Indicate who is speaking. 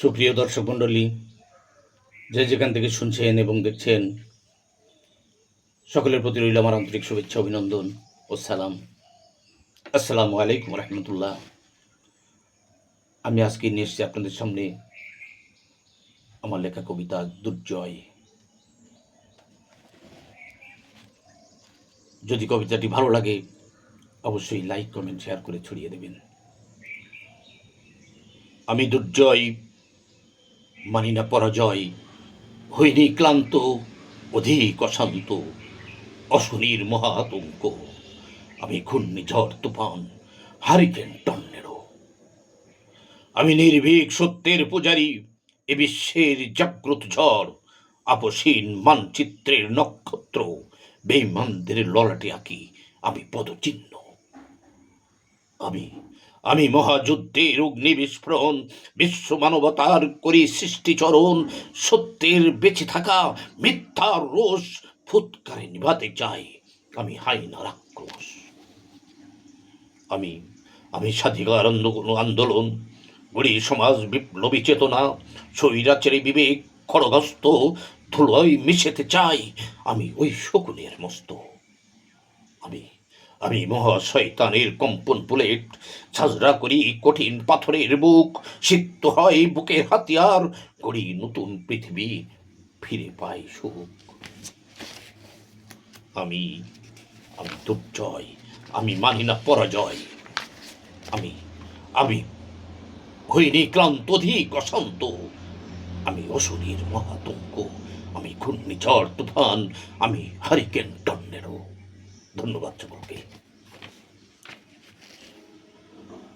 Speaker 1: সুপ্রিয় দর্শক মণ্ডলী, যে যেখান থেকে শুনছেন এবং দেখছেন, সকলের প্রতি রইল আমার আন্তরিক শুভেচ্ছা, অভিনন্দন ও সালাম। আসসালামু আলাইকুম রহমতুল্লাহ। আমি আজকে নিয়ে এসেছি আপনাদের সামনে আমার লেখা কবিতা দুর্জয়। যদি কবিতাটি ভালো লাগে অবশ্যই লাইক, কমেন্ট, শেয়ার করে ছড়িয়ে দেবেন। আমি দুর্জয়, মানি না পরাজয়, হইনি ক্লান্ত, অধিক অশান্ত, অশনির মহা আতঙ্ক। আমি ঘূর্ণিঝড় তুফান, হারিকেন টর্নেডো। আমি নির্ভীক সত্যের পূজারী, এ বিশ্বের জাগ্রত ঝড়, আপসীন মানচিত্রের নক্ষত্র, বেঈমানদের ললাটে আঁকি আমি পদচিহ্ন। আমি আমি মহাযুদ্ধের অগ্নি বিস্ফোরণ, বিশ্ব মানবতার করি সৃষ্টিচরণ। সত্যের বেঁচে থাকা, মিথ্যার রোষ ফুৎকারে নিভাতে চাই আমি হাইনার আক্রোশ। আমি আমি স্বাধিকার আন্দোলন গড়ি, সমাজ বিপ্লবী চেতনা, স্বৈরাচারী বিবেক খড়গস্ত ধুলোয় মিশেতে চাই আমি ওই শকুনের মস্ত। আমি আমি মহা শয়তানের কম্পন বুলেট, ঝাঁঝরা করি কঠিন পাথরের বুক, সিক্ত হয় বুকের হাতিয়ার, গড়ি নতুন পৃথিবী, ফিরে পাই সুখ। আমি আমি দুর্জয়, আমি মানি না পরাজয়। আমি আমি হইনি ক্লান্ত, অধিক অশান্ত, আমি অশনির মহাতঙ্ক, আমি ঘূর্ণিঝড় তুফান, আমি হারিকেন টর্নেডো। ধন্যবাদ সকলকে।